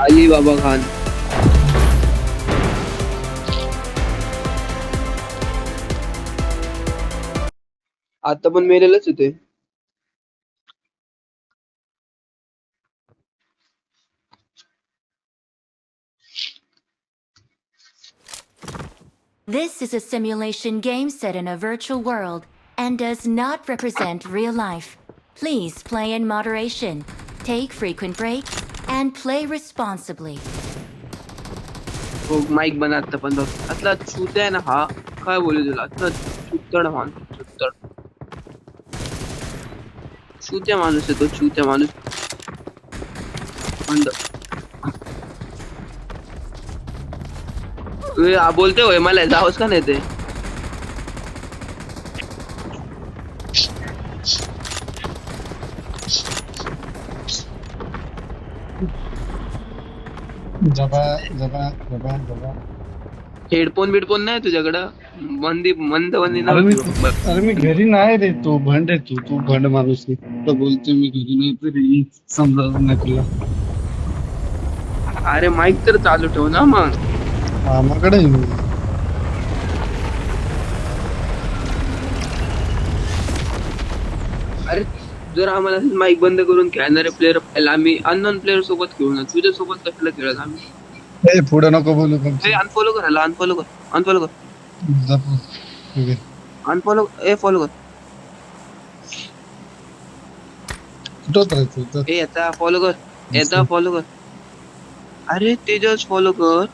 अली बाबा खान. आता पण मेलेलंच होते. This is a simulation game set in a virtual world and does not represent real life. Please play in moderation, take frequent breaks, and play responsibly. हो mic बना आता पण असला चूत आहे ना हा. काय बोलू तुला असला चुतड माणूस चुतड. चुत्या माणूस आहे तो चुत्या माणूस. अंड. बोलते होय मला जावंच का नाही ते. जबा जबा जबा जबा. हेडफोन बिडफोन नाही तुझ्याकडं. मंद अरे मी घरी नाही रे. तू भंड आहे. तू भंड माणूस आहे. तो बोलतोय मी घरी नाही तरी समजत नाही तुला. अरे माईक तर चालू ठेव ना मग. आम्हाकडे आहे मी. अरे जर आम्हाला माईक बंद करून खेळणारे प्लेअर पाहिजे आम्ही अननोन प्लेअर सोबत खेळू ना. तुझ्या सोबत कशाला खेळत आम्ही. ए पुढे नको बोलू. अनफॉलो कर ह्याला. अनफॉलो कर जप. अनफॉलो फॉलो कर. कुठं राहायचं याचा फॉलो कर. अरे तेजस फॉलो कर.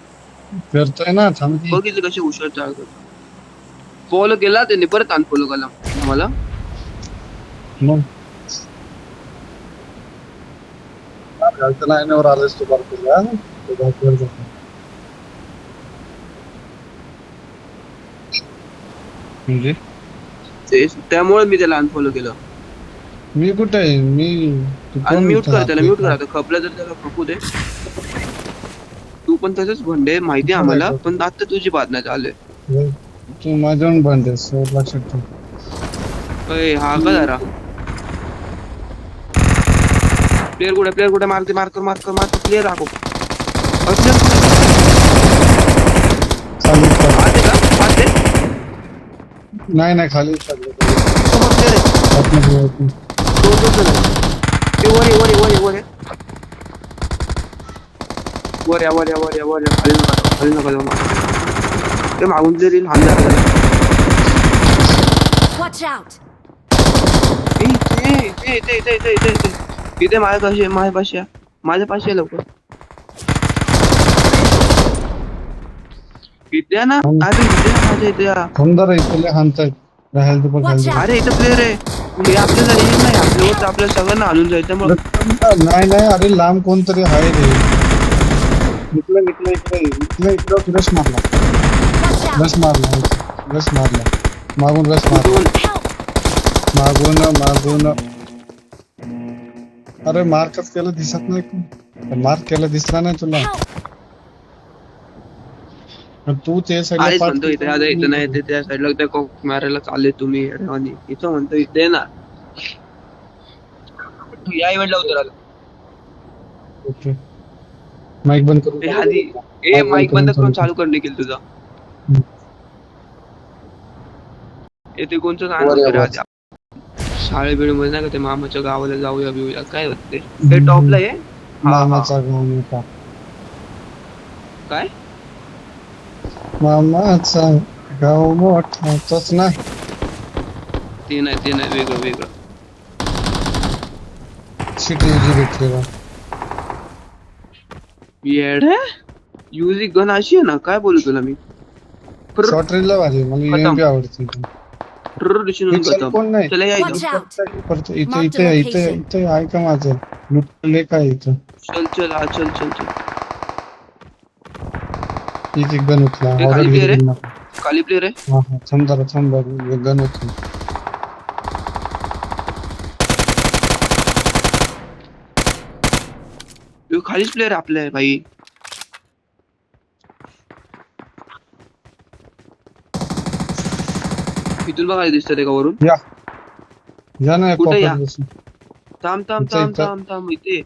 करतोय ना. थांब बघितलं कसे हुशार चालतो. फॉलो केला त्यांनी परत अनफॉलो केला मला. मग लाईनवर आलेस तू बारकोला. म्हणजे त्यामुळे मी त्याला अनफॉलो केलं. मी कुठे आहे. अनम्यूट कर त्याला. म्यूट कर आता. खपलं तर त्याला खपू दे. तू पण तसंच भंडे माहिती आहे आम्हाला. पण आता तुझी बात नाही चालू आहे. तू माझ्याहून बंद आहेस लक्षात ठेव. हा का जरा प्लेअर कुठे मार प्लेअर राखो. नाही खाली खाली नका जाऊ. ते मागून जरी लहान झालं. Watch out! इथे माझ्या पाशी लवकर. इथे ना. अरे इथे माझ्या इथे. अरे इथं प्लेअर आहे. हे आपल्याला येत नाही. आपल्यावर आपल्या सगळ्यांना आणून जायचं मग. नाही अरे लांब कोणतरी आहे रे. इकडे रश मारला मागून रश मारला. मागून अरे मार्कच केलं दिसत नाही. मार्क केलं दिसला नाही तुला. तू ते साईडला म्हणतो इथे नाही त्या साईडला त्या कोक मारायला चालले तुम्ही. इथं म्हणतो इथे ना. तू या इव्हेंटला उतराल. ओके माईक बंद करून माईक बंद करून चालू कर निखिल तुझा. येथे कोणतं गाणं शाळेबिळे मध्ये नाही का ते मामाच्या गावाला जाऊया बिऊया काय होते ते टॉपला आहे. मामाचा गाव मोठा. काय मामाचा गाव मोठा तोच ना. ते नाही वेगळं. सिटी भेटलेला येड युझी गन अशी आहे ना. काय बोलू तुला मी. शॉर्ट रेंजला भारी मला यूएमपी आवडते. Watch out! इथे आहे का माझं लुटले काय इथं. चल एक गन उचला. खाली प्लेअर आहे. थांब गन उचल. खालीच प्लेअर आपल्या भाई. इथून बघायला दिसतं ते का वरून. या ना कुठे या. पॉकेट. थांब इथे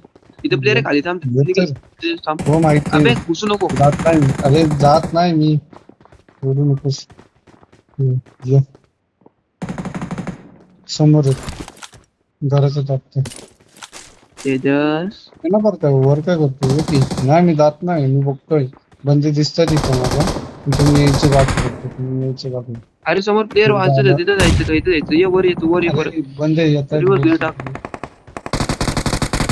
इथे प्लेअर आहे खाली थांब निखिल, येतोय. तिथे थांब. हो माहिती अबे आहे. घुसू नको. जात नाही मी. अरे जात नाही मी. बोलू नकोस. ये. समोर आहे. घराच्या टाकते. तेजस ना बरं काय वर काय करतो येते. नाही मी जात नाही, मी बघतोय. बंदे दिसतात इथं माझ्या. तुम्ही यायची वाट बघतो, तुम्ही यायची वाट बघतो. अरे समोर प्लेअर वाचत झालं. तिथं जायचं का इथं जायचं, ये वर येतो वर ये परत. अरे बंदे येतात रिव्हर्स बोलतो. टाक.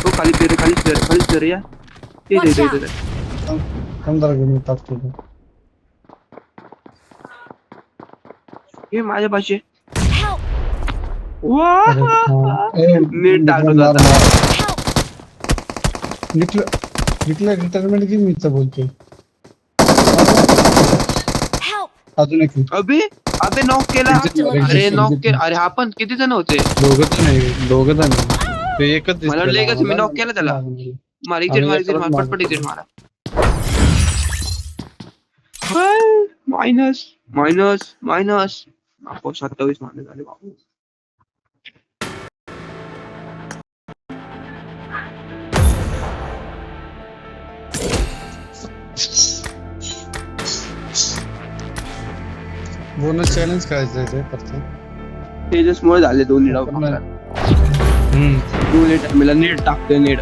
हो खाली प्लेअर खाली प्लेअर या. ये Watch out. इथे. 15 घेऊन टाकतो तो. हे माझ्या पाशी Help! अरे हा. ए, नीट टाकत मार, होता. मार. Help! निकलं रिटायरमेंट घेऊन मी इथं बोलतोय. Help! अजून एक अबे अबे नॉक केला. अरे नॉक केला. अरे हा पण किती जण होते. दोघं जण ते एकच मला वाटलं एकच, मी knock केलं त्याला. मार एक्झिट मार पटपट एक्झिट मारा. मायनस 27 मारले झाले बाबू. बोनस चॅलेंज करायचं आहे ते फक्त. तेजस मुळे झाले दोन्ही डाव. दोन्ही टाइमला नीट टाकते नीट.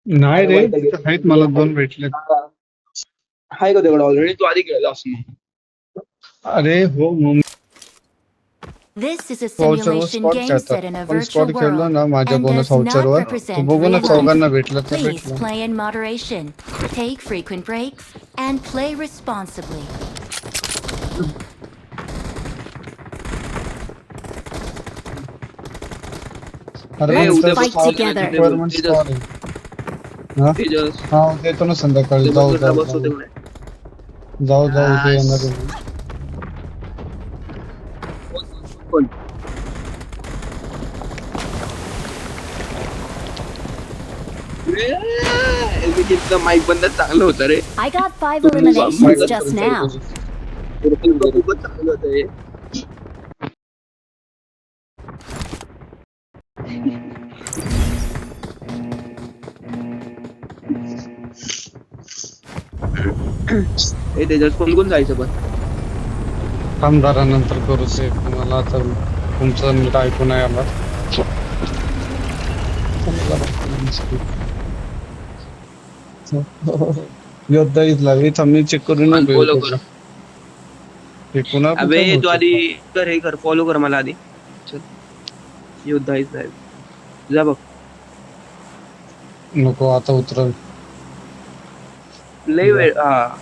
नाही रे तिथं आहेत, मला 2 भेटले. हाय का तेवढा ऑलरेडी, तू आधी गेला असं. अरे हो मग This is a व्हाउचरवर simulation spot game खेळतात. set in a पण virtual स्पॉट खेळलो world ना माझ्या and बोनस does not व्हाउचरवर, तर represent बघू ना real चौघांना life. भेटलं तर Please भेटलं. play in moderation, take frequent breaks, and play responsibly. अरे ए, मग उद्या तर fight spot together. requirement spot आहे. हा? तेजस हा देतो ना संध्याकाळी. जाऊ बस होते जाऊ म्हणे. जाऊ जाऊ ते येणार आहे. कोण? माईक बंद चांगलं होतं रे. I got 5 eliminations just now. खूपच चांगलं होतं हे. हे त्याच्यात कोण जायचं पण. कामदारानंतर करू ते. मला तर तुमचं नीट ऐकू नाही आला. योद्धा इथला इथं मी चेक करून नाही फॉलो भेटतो. कर. हे कुणा अबे तू आधी कर, हे कर, फॉलो कर मला आधी. चल योद्धा इथला आहे. जा बघ. नको आता उतरव. लय वेळ. हा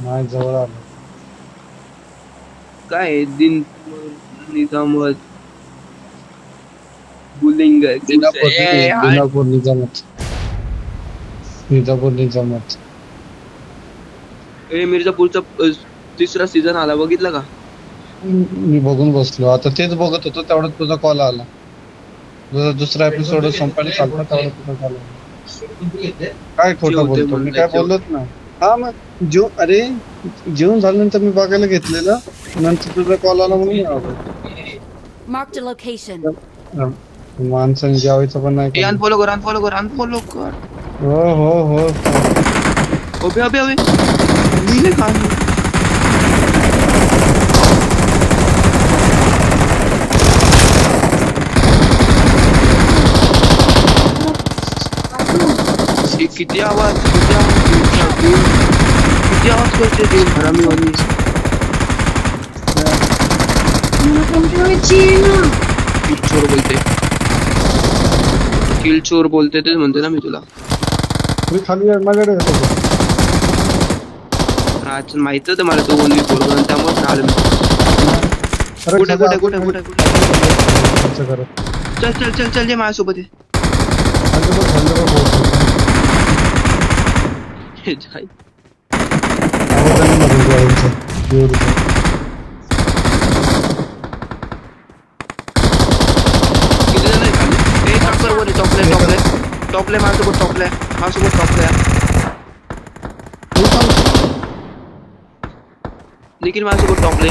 नाही जवळ आलं. काय आहे? दिन निजामत बुलिंग निजापूर निजामत. मिर्जापूरचा तिसरा सीझन आला, बघितला का? मी बघून बसलो आता, तेच बघत होतो तेवढ्यात तुझा कॉल आला. तुझा दुसरा एपिसोड संपायला चालता तेवढा तुझा कॉल आला. काय खोटं बोलतो मी, काय बोललोच नाही. हा मग अरे जेवण झाल्यानंतर मी बघायला घेतलेलं, नंतर तुझा कॉल आला म्हणून मी आलो. Marked a location. माणसाने जेवायचं पण नाही केलं. अनफॉलो कर. हो हो हो अबे मी नाही खाल्लं. किती आवाज करते ते हरामीवाली. किल चोर बोलते तेच म्हणते ना मी तुला. मी खाली माझ्याकडे येतो. आज माहित होतं मला तो ओनली फोर, त्यामुळे आलो मी. अरे कुठे अच्छा करा. चल जे माझ्यासोबत आहे. हे जाय. किती जण आहे खाली? ए टॉपले वर टॉपले माझ्यासोबत टॉपले. निखिल माझ्यासोबत टॉपले.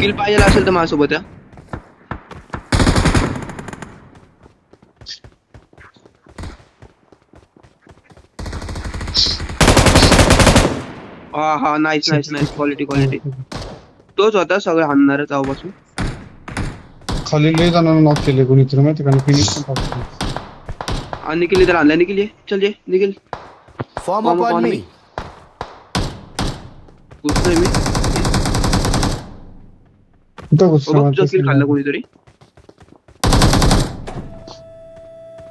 किल पाहिजे असेल तर माझ्यासोबत या. हा नाईस नाईस नाईस क्वालिटी. तोच होता सगळं हाणणार तेव्हापासून. खाली लय जणांना नॉक केले कोणीतरी माहिती का फिनिश पण टाकतो. आणि निखिल इधर आणला. निखिल ये चल ये Nikhil. Form up on me. घुसतोय मी. कुठं घुसला बघ माहिती तुझा किल खाल्ला असेल. कोणीतरी.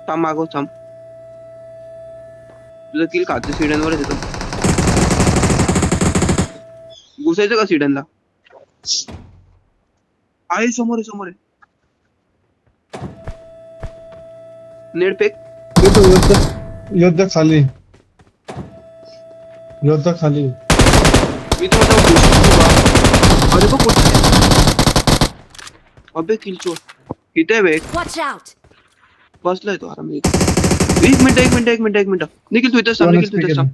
थांब मागव थांब. तुझा किल खाते सिड्यांवरच येतो. घुसायचं का सिड्यांना. आहे समोर आहे. Net fake. इथं योद्धा खाली. मी तुम्हाला घुसतो का. अरे बघ कुठे. अबे किल चोर. इथे आहे बे. Watch out! बसलाय तो आराम. एक मिनिट. निखिल तू इथं सांग.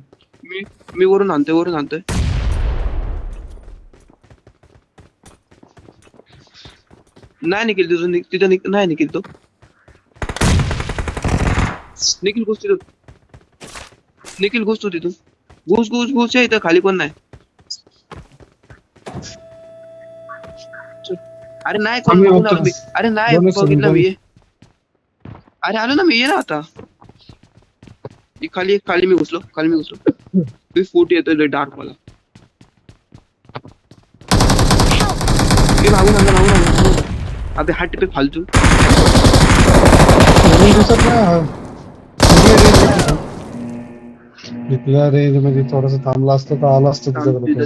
मी वरून आणतोय. नाही निखिल तुझं तिथं नाही निखिल तो. निखिल घुस तू तिथून. घुस या इथं खाली कोण नाही. चल. अरे नाही कोण आम्ही बघून होतो. आलो मी. अरे नाही दोनच बघितलं दोन. मी. अरे आलो ना मी. ये ना आता. खाली मी घुसलो. मी फूट येतोय डार्क वाला. मागून आणला. अबे हाट पे फालतू. वरून दिसत नाही. इथल्या रेंज मध्ये थोडस थांबला असतं तर आला असतं तुझ्याकडे.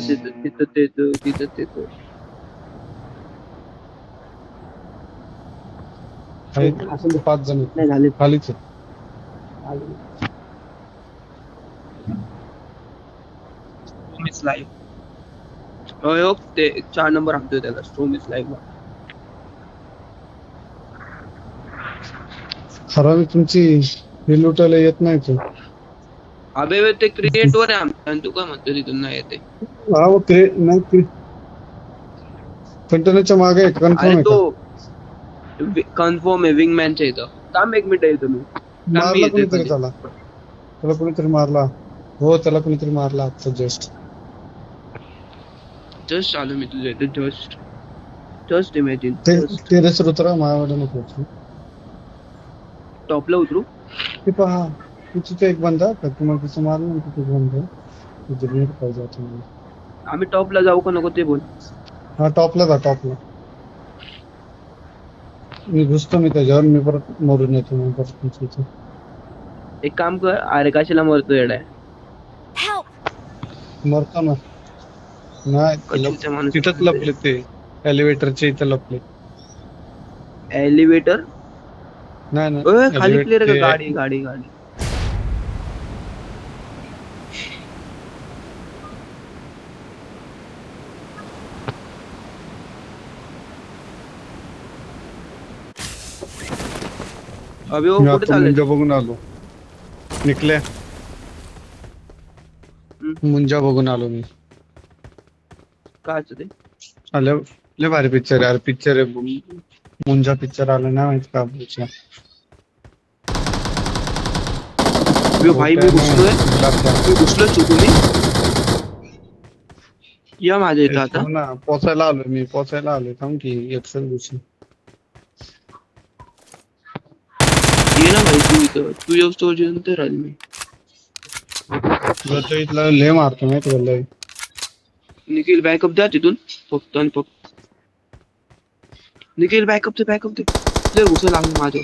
तिथं. असेल 5 जण आहेत. नाही झाले. खालीच आहे. स्ट्रोमिस लाईव्ह. हो ते 4 नंबर आणतोय त्याला स्ट्रोमिस लाईव्ह. खराबी तुमची हे लुटायला येत नाही तू. अबे ते क्रिएट वर आहे आमच्या. आणि तू काय म्हणतो तिथून नाही येते. हा मग ते नाही कंटेनरच्या मागे आहे. कन्फर्म अरे आहे का? तो कन्फर्म आहे विंगमॅनच्या इथं. थांब 1 मिनिट येतो मी. मारला कोणीतरी त्याला कोणीतरी मारला. हो त्याला कोणीतरी मारला आता जस्ट आलो मी तुझ्या इथे. Just imagine. टेरेसवर उतरा माझ्याकडे नको. टॉपला उतरू. ते पहा तिथे एक बंदा का तुम्हाला तिचं मारलं ना तिथे बंद तिथे नीट पाहिजे आता मला. आम्ही टॉपला जाऊ का नको ते बोल. हा टॉपला मी घुसतो त्याच्यावर. मी परत मरून येतो मग परत तुमच्या इथे. एक काम कर. अरे कशाला मरतो येडाय. Help! मरतो ना. नाही कचूच्या माणूस. तिथंच लपले ते एलिव्हेटरच्या इथं लपले. एलिव्हेटर. नाही खाली क्लिअर ते- गाडी. अबे मी कुठे आता चालले. मुंजा बघून आलो. निकल्या मुंजा बघून आलो मी. काय ते. आलं लय भारी पिक्चर आहे. पिक्चर आहे मुंजा पिक्चर आला ना माहित का आपल्या. भाई मी घुसलोय चुकून. या माझ्या इथं आता. हो ना पोचायला आलोय थांब की एक्सेल घुसून. ये ना भाई तू इथं. तू येऊस जिंत राहील मी. तुला तो इथला लय मारतो माहिती का लय. निखिल बॅकअप द्या तिथून. फक्त निखिल बॅकअप दे. लय घुसा लागलं माझ्या.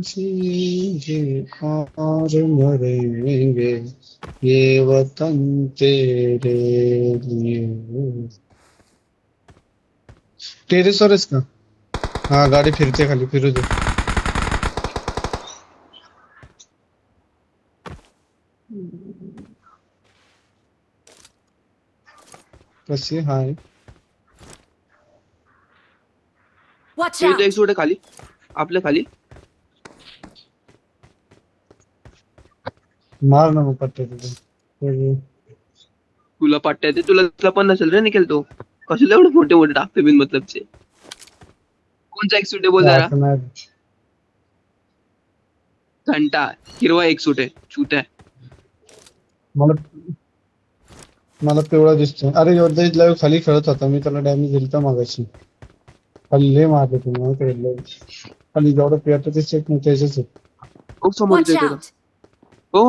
जीएंगे और मरेंगे ये वतन तेरे लिए. टेरेसवर आहेस का? हा गाडी फिरते खाली. फिरू दे. कशी हाय. Watch इथं out! एक सोड खाली. आपल्या खाली. मार ना मग पट्टे तिथे. तुला पट्ट्या ते तुला पण नसेल रे निकेल तो. कशाला एवढे मोठे मोठे टाकते बिन मतलबचे. कोणचा एक सुटे बोल जरा. असं नाही. घंटा हिरवा एक सूट आहे चूत आहे. मला मला पिवळा दिसतोय. अरे योद्धा लाईव्ह खाली खेळत होता, मी त्याला डॅमेज दिलं तर मागाशी. खाली लय मारले तुम्ही खाली जेवढं पेरतो ते चेक नाही त्याच्याच आहे. ओ समोर Watch येतोय तो. out! हो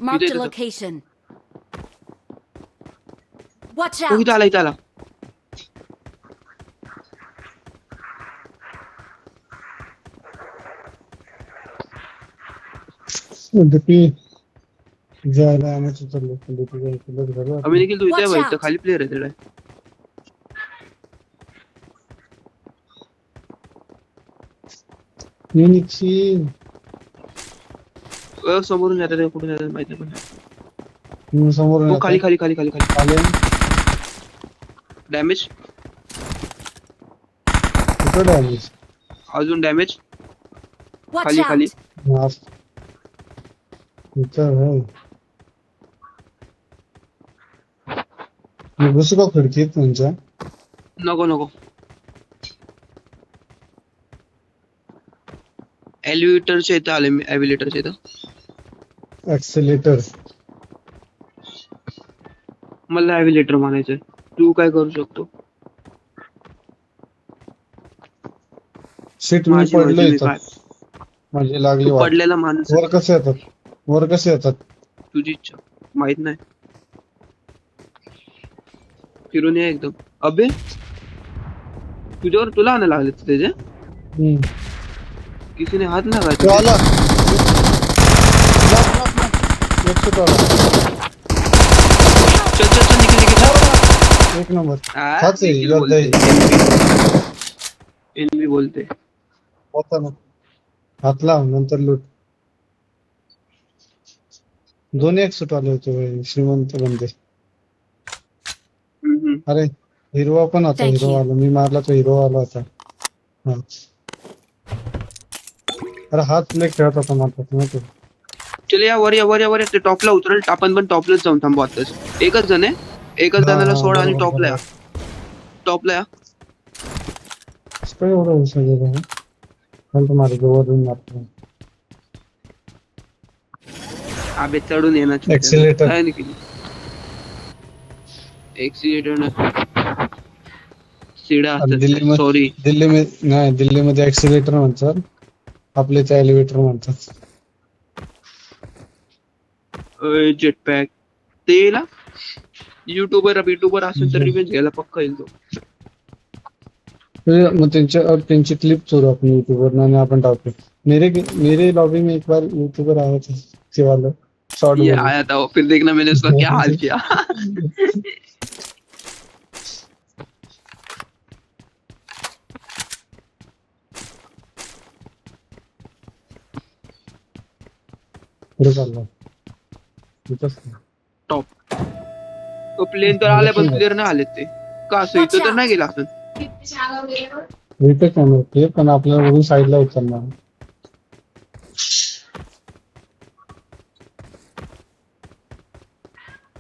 Marked a Dito. location. Watch तो out! इथं आला इथं आला. डीपी जायला आणायचं चाललं. डीपी जायचं आम्ही निखिल तू इथे Watch आहे इथं out. खाली प्लेअर आहे तिकडे. युनिकची समोरून येतात कुठून येतात माहिती नाही पण. समोर हो खाली खाली खाली खाली खाली आले डॅमेज. कुठं डॅमेज अजून डॅमेज Watch खाली खाली. out! इथं आहे. मी घुसू का खिडकीत तुमच्या? नको नको. एलिव्हेटरच्या इथं आले मी. एलिव्हेटरच्या इथं ऍक्सिलेटर मला एलिव्हेटर म्हणायचंय. तू काय करू शकतो? सीट मी माझी पडलो मर्जी मी इथं. काय. माझी लागली तू वाट. पडलेला माणूस वर कसे येतात? वर कसे येतात? तुझी इच्छा माहित नाही. फिरून ये एकदम. अबे तुझ्यावर तुला आणायला लागले त्याचे. हम्म. किसीने हात तो लागायचा. आला. एक शूट आला. चल चल चल निखिल निखिल चल. एक नंबर. आ, हाच आहे, निखिल योद्धा बोलते. एनबी बोलते. होता ना. हात लाव नंतर लूट. दोन्ही एक शूट आले होते श्रीमंत बंदे. अरे हिरवा पण होता. Thank hero you. आला. मी मारला तो हिरो आला होता. हा. अरे हात प्ले खेळत होता मारतात माहिती आहे? चल या वर या वर या वर या. ते टॉपला उतरल. आपण पण टॉपलाच जाऊन थांबू आताच. एकच जण आहे. एकच जणाला सोड आणि बरोबर, टॉपला या. बरोबर. टॉपला या. काय एवढं सगळं आहे? तो मारे वरून मारतो. आबे चढून येणार. Accelerator. काय निखिल एक्सिलेटर सीडा दिल्लीमध्ये सॉरी. नाही दिल्लीमध्ये ऍक्सिलेटर म्हणतात. आपले ते एलिव्हेटर म्हणतात. जेट पॅक ते ना युट्यूबर असेल तर रिव्हेंज घ्यायला पक्का येईल तो. मग त्यांची क्लिप चोरू आपण यूट्यूबवर आणि आपण टाकतो. मेरे लॉबी में एक बार यूट्यूबर आया था ये वाला शॉर्ट ये आया था फिर देखना मैंने उसका क्या हाल किया. पुढे चालला इथंच टॉप तो प्लेन तर आले पण प्लेअर नाही आले ते का असं इथं तर नाही गेला असं. इथे कॅमेरा ते पण आपल्याला बघून साईडला उचलणार.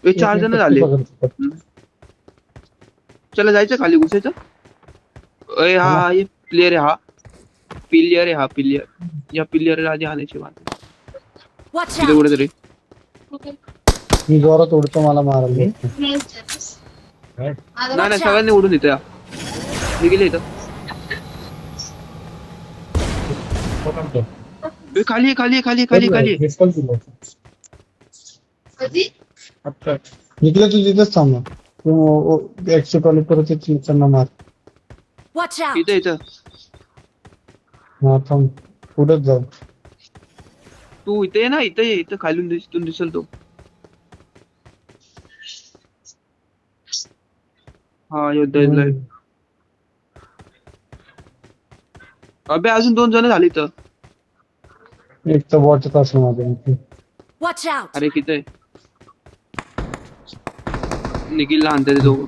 हे 4 जण झाले. चला जायचं खाली घुसायचं. अय हा ये प्लेयर आहे हा. पिलियर आहे हा पिलियर. या पिलियरला आधी आणायची बात. Watch तिथे out! कुठेतरी मी जोरात उडतो मला मारायला. नाही नाही सगळ्यांनी उडून येतं. मी गेले इथं. ए, खाली खाली खाली खाली खाली. निघलं तू तिथंच थांब ना. तू एक्सेप्ट वाले परत त्यांना मार. Watch out! इथं इथं. हा थांब पुढेच जाऊ. तू इथे ये ना इथं ये. इथं खालून दिसेल तो. हा योद्धा इथलाय. अबे अजून 2 जण झाले इथं. एक तर बॉटच असं माझ्या. Watch out! अरे किती आहे. निखिलला आणते ते दोघं.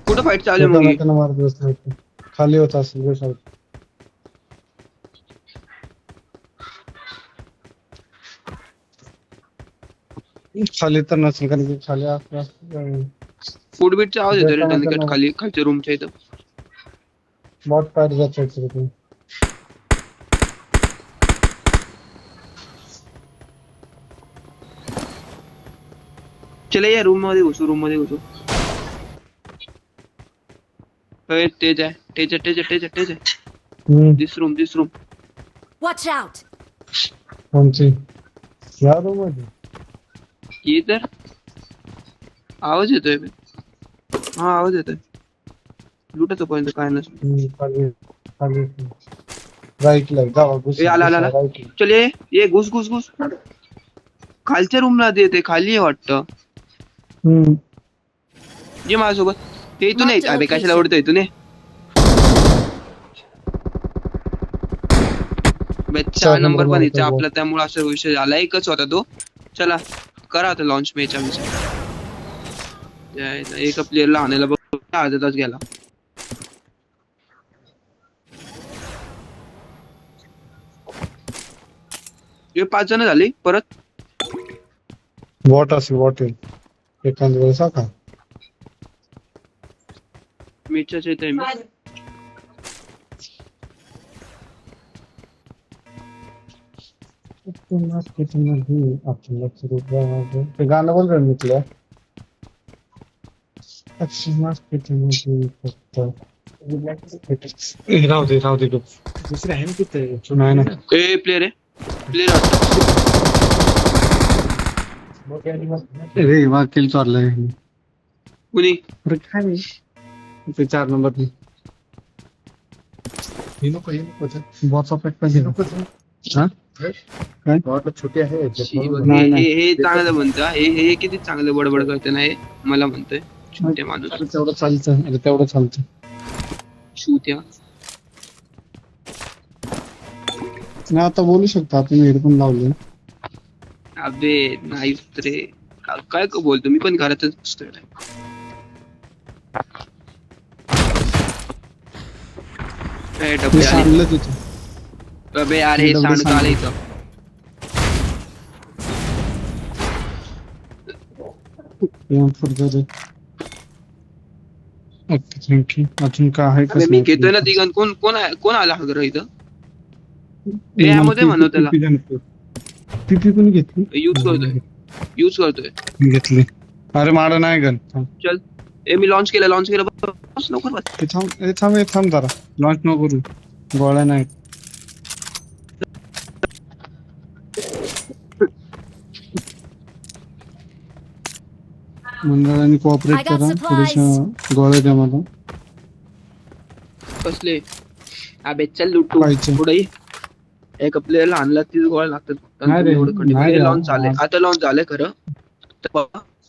कुठं फाईट चालू आहे मग ही? मारत बसला खाली होता असेल खाली तर नसेल कारण की खाली असं फूड बीटचा आवाज येतो रे देताना टर्निकेट त्यांना खाली खालच्या रूमच्या इथं. बॉट पायर जात ते. चला या रूम मध्ये घुसू. तेज आहे. दिस रूम. Watch out! कोणची या रूम मध्ये ये तर आवाज येतोय बे. हा आवाज येतोय. लुटतो पर्यंत काय नसतं. खाली खाली राईटला जावा घुस ए आला राईटला. चल ये घुस खालच्या रूमला ते खाली आहे वाटतं. ये माझ्यासोबत. ते इथून Marked अबे location. कशाला ओढतो इथून ये. बे, 4 नंबर पण इथे आपला त्यामुळे असा विषय झाला. एकच होता तो. चला करा आता लॉन्च मॅच आमचा. एका प्लेअरला आणायला बघ अर्धा तास गेला. हे 5 जण झाली परत. बॉट असेल एखाद्या वेळेस का मॅचच्या इथे आहे मी. मार्केटमध्ये आपल्याला ते गाणं बोल रहे निकल्या मार्केटमध्ये फक्त राहू दे दुसरे आहे ना तिथे नाही ना ए प्लेअर वाटतं. रे वाकील चाललंय कुणी अरे काय ते 4 नंबर बॉचा पॅक पाहिजे हा काय छोटी आहे हे चांगलं म्हणतं. हे किती चांगलं बडबड करते ना हे मला म्हणतोय छोटे माणूस. तेवढं चालतं शूत्या. नाही आता बोलू शकतो आपण हेडफोन लावले अबे नाही रे काय बोलतो मी पण घरातच बसतोय. काय डबे आले. सांगलं तिथे अबे अरे हे सांडत आलं इथं. ओके थँक्यू अजून काय आहे अबे मी घेतोय ना तिघां. कोण आला हा घरा इथं. ए ह्यामध्ये म्हणव त्याला. पीपी पण घेतली यूज करतोय घेतली अरे माड नाही गन चल. मी लॉन्च केलं बस लवकर बस. थांब जरा लॉन्च न करू गोळ्या नाही मंडळाने कोऑपरेट I got करा supplies. थोड्याशा गोळ्या द्या मला कसले. अबे चल लुटू पाहिजे. पुढे एका प्लेअरला आणला 30 गोळ्या लागतात. नाही रे, नाही रे. लॉन्च झालंय आता लॉन्च झालंय खरं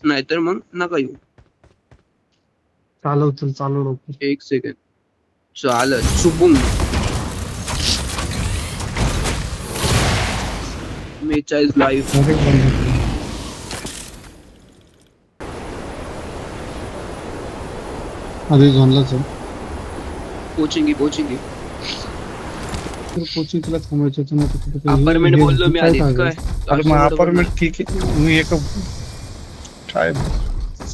नाहीतर मग नका येऊ. चालव लवकर 1 सेकंड चालत चुबुंग. मेचा इज लाईव्ह. आधी झोनलाच आहे पोचिंगी कोचिंग तुला थांबायचं होतं ना तिथे अपार्टमेंट बोललो मी आधी काय. अरे मग अपार्टमेंट ठीक आहे मी एक काय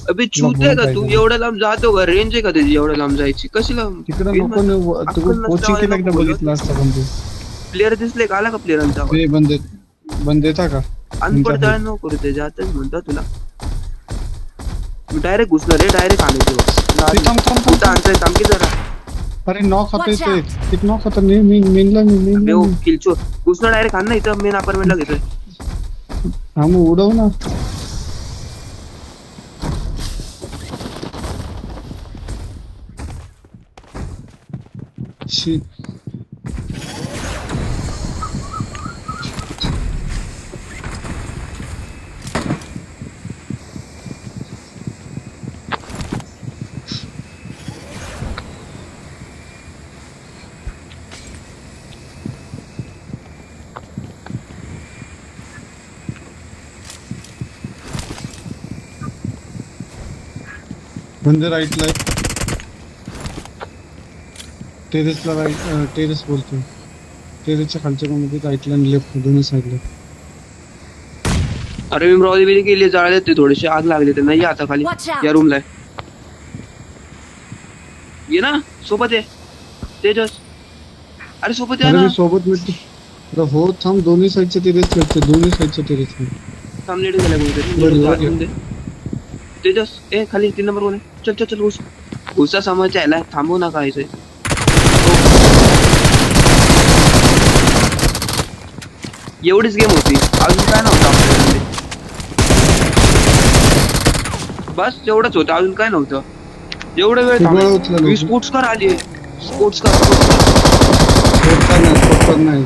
अबे चूते का तू. एवढ्या लांब जातो का. रेंज आहे का त्याची एवढ्या लांब जायची. कशी लांब तिकडे नको तू कोचिंग केलं एकदा बघितलं असतं पण तू प्लेअर दिसले का. आला का प्लेअरांचा ते बंद देता का अनपडताळ नको करू ते जातच म्हणतो तुला. मी डायरेक्ट घुसणार रे. डायरेक्ट आणायचो कुठं आणतोय थांबकी जरा. अरे नॉक होते Watch out. ते किती नॉक होतं मेनला किलचो घुसणं डायरेक्ट आण ना. इथं मेन अपार्टमेंटला घेतोय. हा मग उडव ना शी बंदे राईटला टेरेसला राईट टेरेस बोलतोय टेरेसच्या खालच्या रूममध्ये राईटला आणि लेफ्ट दोन्ही साईडला अरे मी ब्रॉडी बिली केली, जाळले ते थोडेसे, आग लागले ते नाही आता खाली Watch out. या रूमला आहे. ये ना सोबत आहे तेजस, अरे सोबत आहे अरे ना. मी सोबत मिळते. अरे हो थांब, दोन्ही साईडचे टेरेस भेटते, दोन्ही साईडचे टेरेस. सामने गेला कोणीतरी, वर, वर वर. जाऊन दे. तेजस ए खाली 3 नंबर कोण आहे, चल चल चल घुस, घुसा समोरच्या यायला थांबू नका इथे. एवढीच गेम होती, अजून काय नव्हतं आपल्याकडे. बस एवढंच होतं, अजून काय नव्हतं. एवढा वेळ ते गोळा थांबलो. उचलला मी नव्हता. स्पोर्ट्स कार आली, स्पोर्ट्स कार. पोटकर नाही.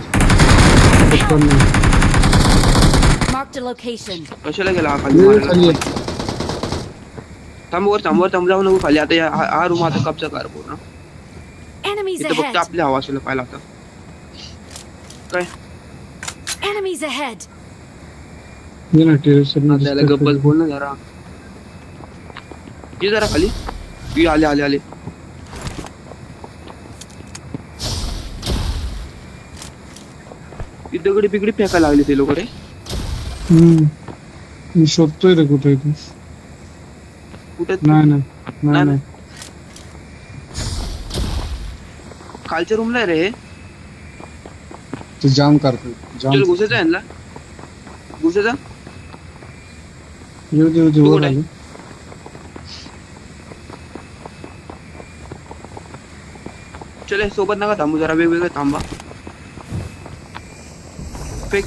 Marked a location. कशाला गेला हा खाली खाली मारायला? आहे. थांब वर जाऊ नको खाली. आता हा रूम आता कब्जा कर पूर्ण. Enemies इथं फक्त ahead. आपली हवा असेल पाहिला आता. काय Enemies ahead. ये ना टेरेस त्याला गप्पच बोल ना जरा. ये जरा खाली. ये आले. ती दगडी बिगडी फेकायला लागली ते लोक रे. मी शोधतोय रे कुठे तू. कुठे नाही. खालच्या रूमला आहे रे हे. ते जाम करतोय. चल घुसायचं आहे ना, घुसायचा. येऊ दे तू वर कुठे? आलो. चल सोबत नका थांबू, जरा वेगवेगळे थांबा. फेक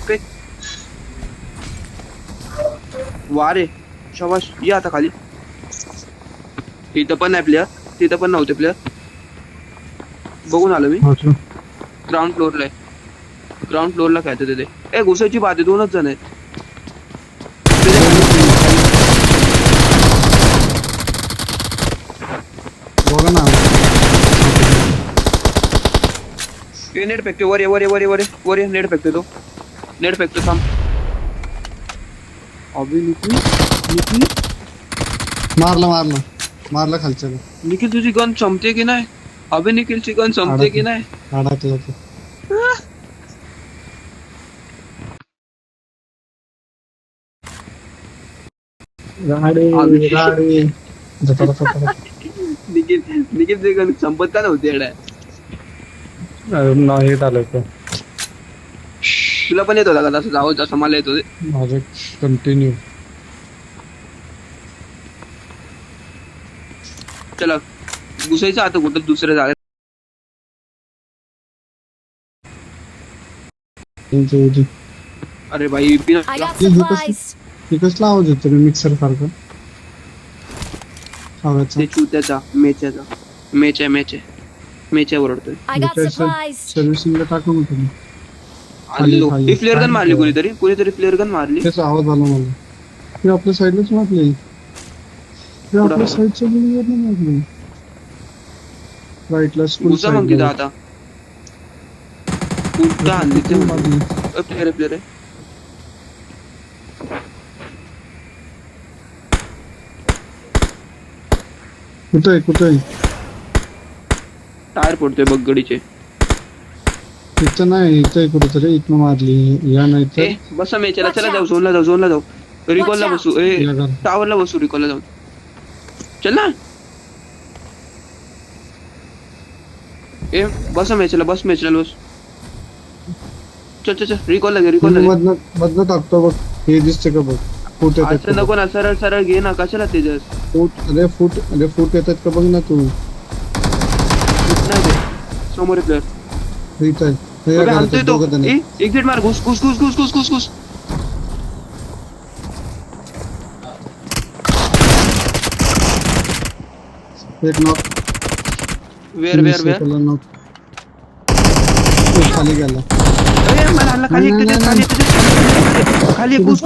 वारे शबाश. ये आता खाली. इथं पण नाही प्लेअर, तिथं पण नव्हते प्लेअर. बघून आलो मी. अच्छा. ग्राउंड फ्लोअरला आहे. ग्राउंड फ्लोअरला खेळतो तिथे. ए घुसायची बात आहे, 2च जण आहेत. बघा ना. ए नेट फेकतो, वर ये नेट फेकतो तो. नेट फेकतो थांब. अबे निखिल मारला खालच्याला. निखिल तुझी गन संपते की नाही. अबे निखिलची गन संपते की नाही. अडकला तो. गाडी. निखिल तुझी गन संपत का नव्हती येड्या. नाही आलं का तुला पण येत होता का तसं जावं, जसं मला येत होते. माझं कंटिन्यू. चला घुसायचं आता कुठं दुसऱ्या जागेत. अरे भाई I got supplies. हे कसला आवाज येतो रे, मिक्सर सारखं आवाजचा. ते चुत्याचा मेच्या ओरडतोय. I got supplies. सर्व्हिसिंगला टाकू मग तुम्ही. आलेलो. खाली. ही फ्लेअर गन मारली कोणीतरी फ्लेअर गन मारली. त्याचा आवाज आला मला. ते आपल्या साईडलाच मारले. ते आपल्या साईडच्या बिल्डिंगवर मारले. राईटला स्कूल घुसा मग तिथं आता. कुठं आणली ते मारली. प्लेअर आहे. कुठे टायर पडतोय बघ गडीचे. इथं नाही, इथं कुठेतरी इथनं मारली. या नाही तर बसा मेच्याला. चला जाऊ झोनला जाऊ. रिकॉलला बसू. या घर. टावरला बसू. रिकॉलला जाऊ. चल ना. ए बस मेचला बस. चल रिकॉलला घे. मधनं टाकतो बघ. हे दिसते का बघ. फूट असं येतात नको ना, सरळ घे ना. कशाला तेजस. फूट येतात का बघ ना तू. नाही ते समोर प्लेअर इथं आहे. हे या घरात आणतोय तो. दोघं जण आहेत. एक्झिट मार. घुस. एक नॉक. Wear knock. खाली गेला. मला आणला खाली. खाली घुस.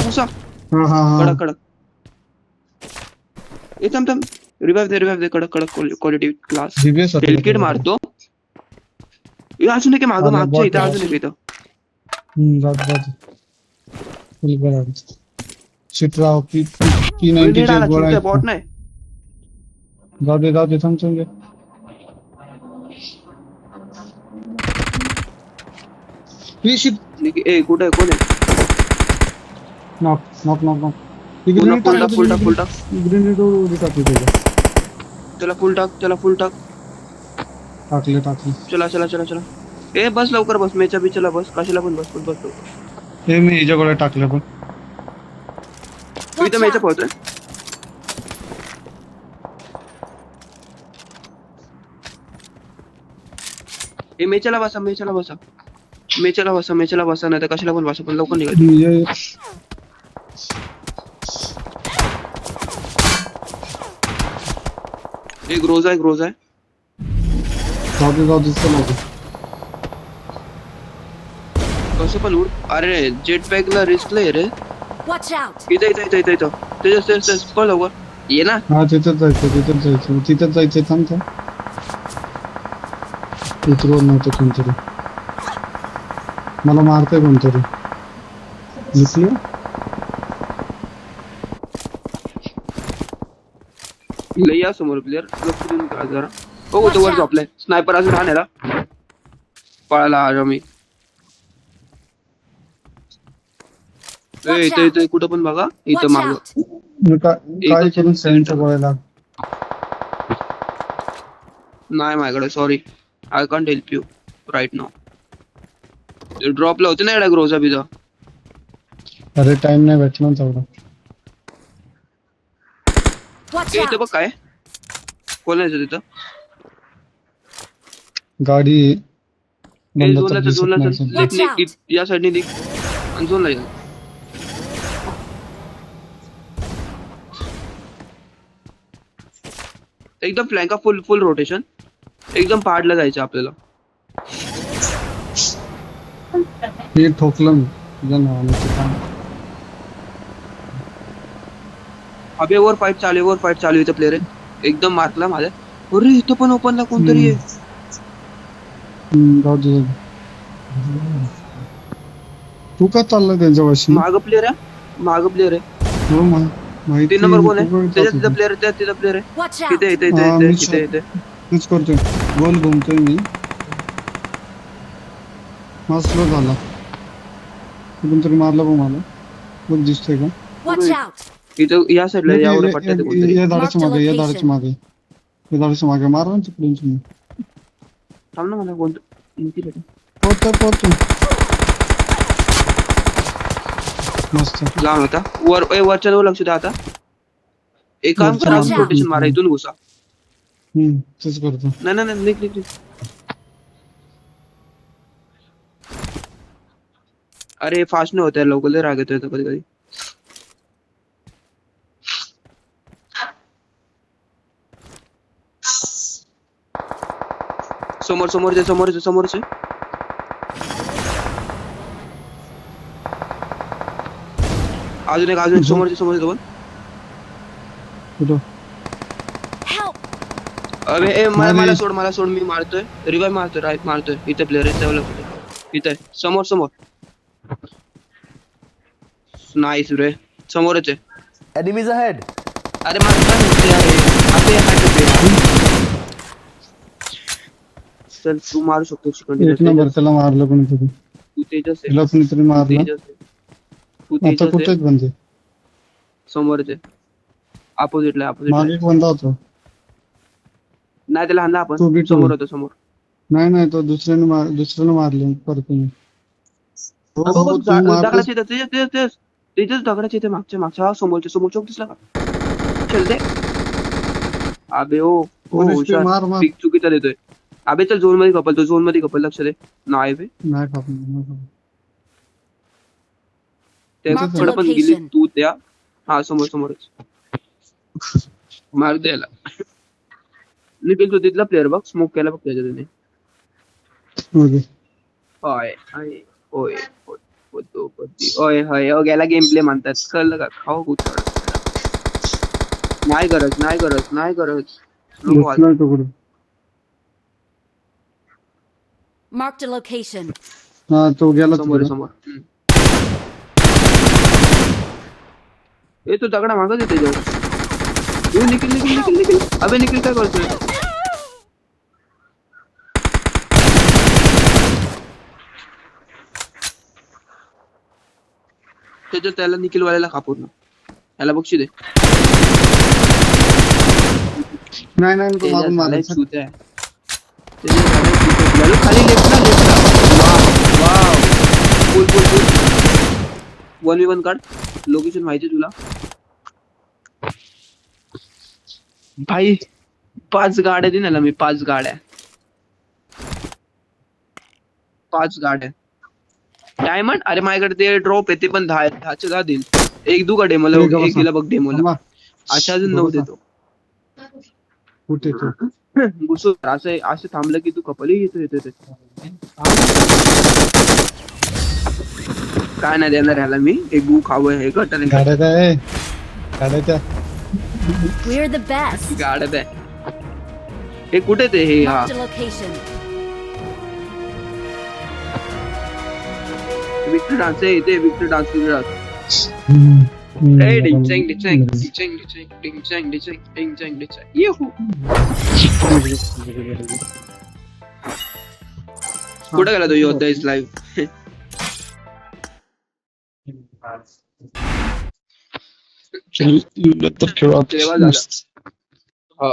घुसा. हा कडक. ए थांब. रिवाइव दे. कडक क्वालिटी क्लास. DBS होता. हेलकिट मारतो. अजून एक मागच्या इथं अजून एक इथं. फुल बराबर. चित्राव P90 गोळा. बॉट नाही. जाऊ दे थांब. ही शिट. ए कुठे आहे? कोण आहे? नॉक नॉक नॉक नॉक ती पुन्हा ग्रेनेड फुल टाक फुल टाक. ग्रेनेड उडी टाकली त्याच्या त्याला फुल टाक, त्याला फुल टाक. टाकले चला चला चला चला. ए बस लवकर बस, मेच्या बिचला बस, काशीला पण बस लवकर. हे मी हिच्याकडे टाकले पण मी तर मेच्या पोहोचतोय. ए मेच्याला बसा, मेच्याला बसा, मेच्याला बसा, मेच्याला बसा, नाही तर कशाला पण बसा, पण लवकर निघायचं. एक रोज आहे, रोज आहे. जाऊ दे चला कसं पण उड. अरे जेट पॅकला रिस्क लय रे. Watch out! इथं तेजस पळ लवकर. ये ना. हा तिथंच जायचं थांब थांब उतरवलं नव्हतं कोणतरी मला मारतंय कोणतरी दिसलं लय या समोर प्लेअर, लक्ष देऊन करा जरा. हो तो वर झोपलाय. स्नायपर अजून राहण्याला पळाला आज आम्ही. इथे कुठं पण बघा, इथं Watch माग. out! मी काय करून सेंटर गोळ्याला नाही माझ्याकडे, sorry, I can't help you right नाव. ड्रॉपला होते ना एवढा ग्रोजा बिजा. अरे टाइम नाही भेटला ना तेवढा Watch इथं बघ out! काय कोण आहे तिथं. गाडी ए, बंद तर झोनला दिसत झोनला नाही सध्या. Watch out. या साईडने दिख आणि झोनला ये. एकदम फ्लँका फुल रोटेशन, एकदम पहाडला जायचं आपल्याला. हे ठोकलं मी तुझ्या नावाने काम अबे वर फाईट चालू इथं प्लेअर आहे. एकदम मारला माझ्या. अरे इथं पण ओपनला कोणतरी आहे. जाऊ दे. तू का चालला त्यांच्या वाशी माग प्लेअर आहे. हो माहिती 3 नंबर कोण आहे? तू काय तिथं चालला? प्लेअर आहे, तिथं प्लेअर आहे. Watch out! इथे. तेच करतोय गोल घुमतोय मी मस्त झाला कुठून तरी मारला पण मला बघ दिसतोय का Watch out! इथं या साईडला या एवढ्या पट्ट्यात कोणतरी. या झाडाच्या मागे या Mark the झाडाच्या मागे या झाडाच्या मागे मारा ना तिकडून तुम्ही थांब ना, मला कोणतं पोहतो मस्त लहान होता. वरच्या वर लक्ष द्या आता. एक काम करा, वरच्या वर. रोटेशन मारा, इथून घुसा. तेच करतो नाही निघ. अरे फास्ट नाही होत लवकर, लय राग येतोय कधी. समोरचे अजून एक समोरचे दोन. कुठं Help! अबे ए मला अरे. मला सोड मी मारतोय. रिवाइव मारतोय, राईट मारतोय. इथे प्लेअर आहे, डेव्हलप इथे समोर. नाईस रे, समोरच आहे. Enemies ahead. अरे मला काय म्हणते अरे. चल तू मारू शकतो एक नंबर त्याला मारलं कोणीतरी तू तेजस आहे. त्याला कोणीतरी मारलं तू आता तेजस कुठे आहे. आहेत बंदे समोरच आहे. अपोजिटला मागे एक बंदा होता नाही त्याला हाणला तो आपण. बी समोर होतो समोर. नाही तो दुसऱ्याने मारले परत मी दगडाचे तेजस दगडाचे इथे मागच्या समोरच्या दिसला का? चल दे. अबे ओ हुशार. मार पिक चुकीचा देतोय. अबे चल झोन मध्ये कपल लक्ष दे. नाही बे नाही कापलं त्याकडे पण गेली तू त्या. हा समोरच मार द्यायला निखिल. तो तिथला प्लेअर बघ, स्मोक केला बघ त्याच्या त्याने. ओय गेला गेम प्ले म्हणतात, कळलं का? खाऊ खूप नाही गरज. Marked a location. हा तो गेला समोर. ए तो दगडा मागत येते जेव्हा. निखिल. अबे निखिल काय करतोय? त्याच्या त्याला निखिलवाल्याला कापून याला बक्षी दे. नाही नाही तो मागून झालाय मारायचा. चुत्या. त्याच्या झालाय चुत्या. लालू खाली लेफ्टला. वाव बोल 1v1 काढ. लोकेशन माहिती तुला भाई. 5 गाड्या दे ना मी. 5 गाड्या डायमंड. अरे माझ्याकडे ते ड्रॉप आहे ते पण 10 देईल. एक दू का डेमोला. ठीक आहे, एक दिला बघ डेमोला. थांबा. अशा अजून 9 देतो. कुठे तो घुसू असं थांबलं की तू कपल येतो. काय नाही देणार ह्याला मी. एक गू खावं हे गटर गाड्या काय गाड्या त्या We're the best. गाड्यात आहे. हे कुठे ते हे हा Marked a location. Victor dance आहे इथे. विक्टर डान्स ए डिचेंग येहू. कुठे गेला तो योद्धा इज लाईव्ह. तर खेळू तेव्हा झालं. हो.